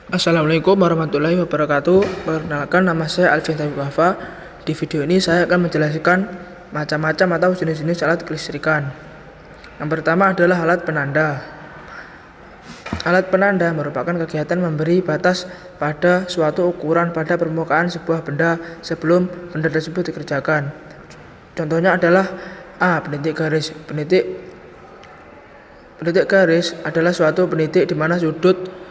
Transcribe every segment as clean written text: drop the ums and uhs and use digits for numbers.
Assalamualaikum warahmatullahi wabarakatuh. Perkenalkan, nama saya Alvin Taufik Wafa. Di video ini saya akan menjelaskan macam-macam atau jenis-jenis alat kelistrikan. Yang pertama adalah alat penanda. Alat penanda merupakan kegiatan memberi batas pada suatu ukuran pada permukaan sebuah benda sebelum benda tersebut dikerjakan. Contohnya adalah penitik garis. Penitik garis adalah suatu penitik di mana sudut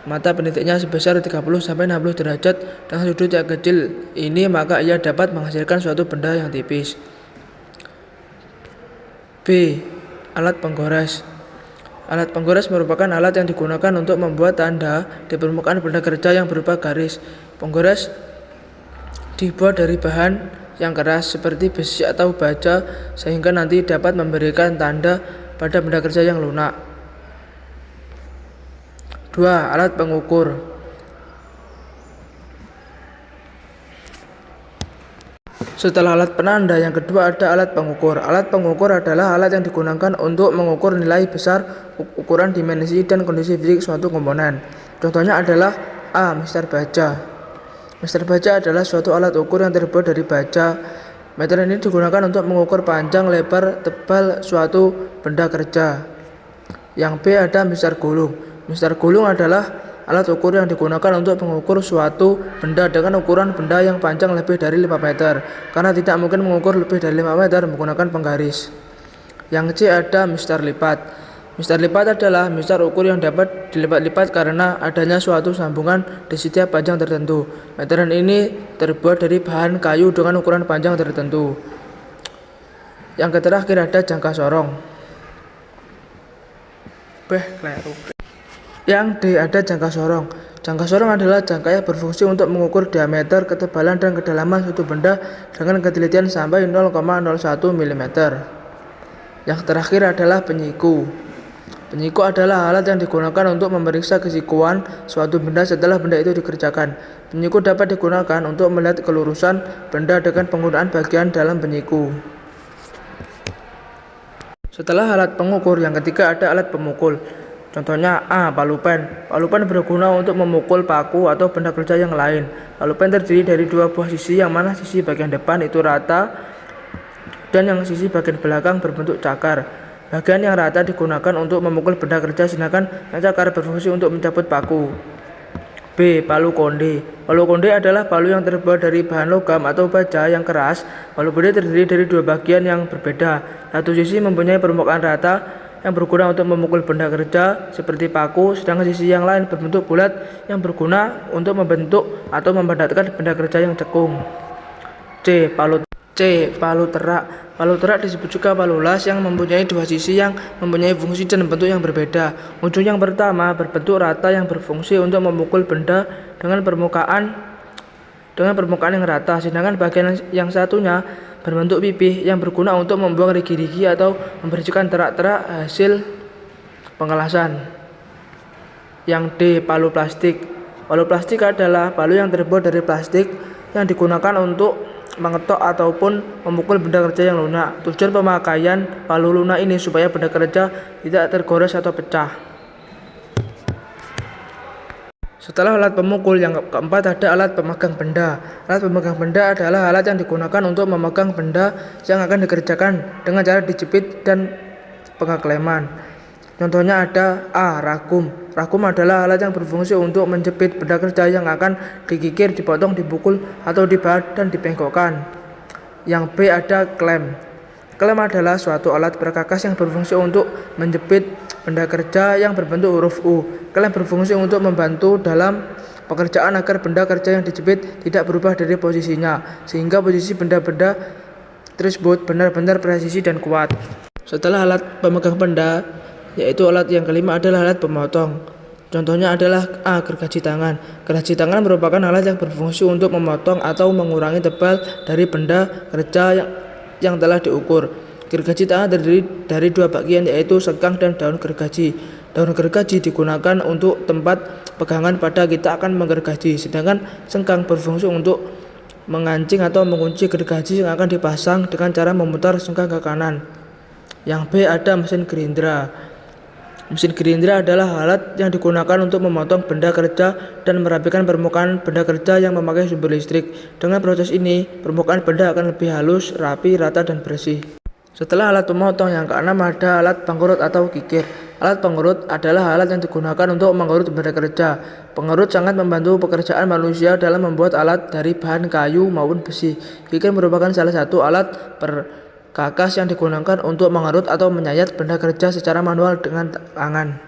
mata penitiknya sebesar 30-60 derajat dengan sudut yang kecil ini, maka ia dapat menghasilkan suatu benda yang tipis. B. Alat penggores. Alat penggores merupakan alat yang digunakan untuk membuat tanda di permukaan benda kerja yang berupa garis. Penggores dibuat dari bahan yang keras seperti besi atau baja sehingga nanti dapat memberikan tanda pada benda kerja yang lunak. 2. Alat pengukur. Setelah alat penanda, yang kedua ada alat pengukur. Alat pengukur adalah alat yang digunakan untuk mengukur nilai besar, ukuran, dimensi, dan kondisi fisik suatu komponen. Contohnya adalah Meter baja. Meter baja adalah suatu alat ukur yang terbuat dari baja. Meter ini digunakan untuk mengukur panjang, lebar, tebal suatu benda kerja. Yang B ada meter gulung. Meter gulung adalah alat ukur yang digunakan untuk mengukur suatu benda dengan ukuran benda yang panjang lebih dari 5 meter, karena tidak mungkin mengukur lebih dari 5 meter menggunakan penggaris. Yang C ada meter lipat. Meter lipat adalah meter ukur yang dapat dilipat-lipat karena adanya suatu sambungan di setiap panjang tertentu. Meteran ini terbuat dari bahan kayu dengan ukuran panjang tertentu. Yang terakhir ada jangka sorong. Yang D ada jangka sorong. Jangka sorong adalah jangka yang berfungsi untuk mengukur diameter, ketebalan, dan kedalaman suatu benda dengan ketelitian sampai 0,01 mm. Yang terakhir adalah penyiku. Penyiku adalah alat yang digunakan untuk memeriksa kesikuan suatu benda setelah benda itu dikerjakan. Penyiku dapat digunakan untuk melihat kelurusan benda dengan penggunaan bagian dalam penyiku. Setelah alat pengukur, yang ketiga ada alat pemukul. Contohnya palu pen. Palu pen berguna untuk memukul paku atau benda kerja yang lain. Palu pen terdiri dari dua buah sisi, yang mana sisi bagian depan itu rata dan yang sisi bagian belakang berbentuk cakar. Bagian yang rata digunakan untuk memukul benda kerja, sedangkan yang cakar berfungsi untuk mencabut paku. B. Palu konde. Palu konde adalah palu yang terbuat dari bahan logam atau baja yang keras. Palu konde terdiri dari dua bagian yang berbeda. Satu sisi mempunyai permukaan rata yang berguna untuk memukul benda kerja seperti paku, sedangkan sisi yang lain berbentuk bulat yang berguna untuk membentuk atau mempadatkan benda kerja yang cekung. C. Palu terak. Palu terak disebut juga palu las yang mempunyai dua sisi yang mempunyai fungsi dan bentuk yang berbeda. Ujung yang pertama berbentuk rata yang berfungsi untuk memukul benda dengan permukaan yang rata, sedangkan bagian yang satunya berbentuk pipih yang berguna untuk membuang rigi-rigi atau membersihkan terak-terak hasil pengelasan. Yang D. Palu plastik. Palu plastik adalah palu yang terbuat dari plastik yang digunakan untuk mengetok ataupun memukul benda kerja yang lunak. Tujuan pemakaian palu lunak ini supaya benda kerja tidak tergores atau pecah. Setelah alat pemukul, yang keempat ada alat pemegang benda. Alat pemegang benda adalah alat yang digunakan untuk memegang benda yang akan dikerjakan dengan cara dijepit dan pengakleman. Contohnya ada ragum. Ragum adalah alat yang berfungsi untuk menjepit benda kerja yang akan digigir, dipotong, dipukul, atau dibahat dan dibengkokkan. Yang B ada klem. Klem adalah suatu alat perkakas yang berfungsi untuk menjepit benda kerja yang berbentuk huruf U. Klem berfungsi untuk membantu dalam pekerjaan agar benda kerja yang dijepit tidak berubah dari posisinya, sehingga posisi benda-benda tersebut benar-benar presisi dan kuat. Setelah alat pemegang benda, yaitu alat yang kelima adalah alat pemotong. Contohnya adalah gergaji tangan. Gergaji tangan merupakan alat yang berfungsi untuk memotong atau mengurangi tebal dari benda kerja yang telah diukur. Gergaji tangan terdiri dari dua bagian, yaitu sekang dan daun gergaji. Daun gergaji digunakan untuk tempat pegangan pada kita akan menggergaji, sedangkan sekang berfungsi untuk mengancing atau mengunci gergaji yang akan dipasang dengan cara memutar sekang ke kanan. Yang B ada mesin gerindra. Mesin gerindra adalah alat yang digunakan untuk memotong benda kerja dan merapikan permukaan benda kerja yang memakai sumber listrik. Dengan proses ini, permukaan benda akan lebih halus, rapi, rata, dan bersih. Setelah alat pemotong, yang keenam ada alat pengurut atau kikir. Alat pengurut adalah alat yang digunakan untuk mengurut benda kerja. Pengurut sangat membantu pekerjaan manusia dalam membuat alat dari bahan kayu maupun besi. Kikir merupakan salah satu alat perkakas yang digunakan untuk mengerut atau menyayat benda kerja secara manual dengan tangan.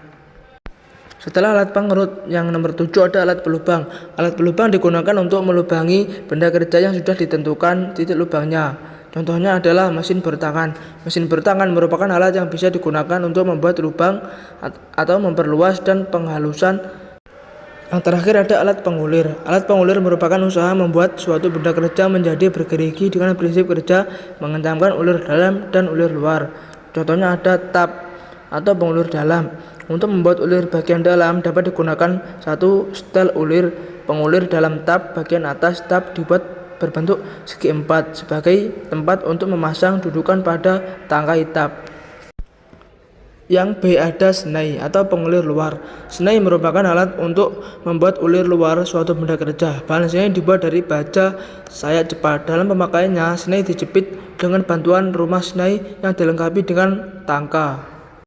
Setelah alat pengerut, yang nomor 7 ada alat pelubang. Alat pelubang digunakan untuk melubangi benda kerja yang sudah ditentukan titik lubangnya. Contohnya adalah mesin bertangan. Mesin bertangan merupakan alat yang bisa digunakan untuk membuat lubang atau memperluas dan penghalusan. Yang terakhir ada alat pengulir. Alat pengulir merupakan usaha membuat suatu benda kerja menjadi bergerigi dengan prinsip kerja mengentamkan ulir dalam dan ulir luar. Contohnya ada tap atau pengulir dalam. Untuk membuat ulir bagian dalam dapat digunakan satu setel ulir. Pengulir dalam tap bagian atas tap dibuat berbentuk segi empat sebagai tempat untuk memasang dudukan pada tangkai tap. Yang B ada senai atau pengulir luar. Senai merupakan alat untuk membuat ulir luar suatu benda kerja. Bahan senai dibuat dari baja sayat cepat. Dalam pemakaiannya, senai dijepit dengan bantuan rumah senai yang dilengkapi dengan tangka.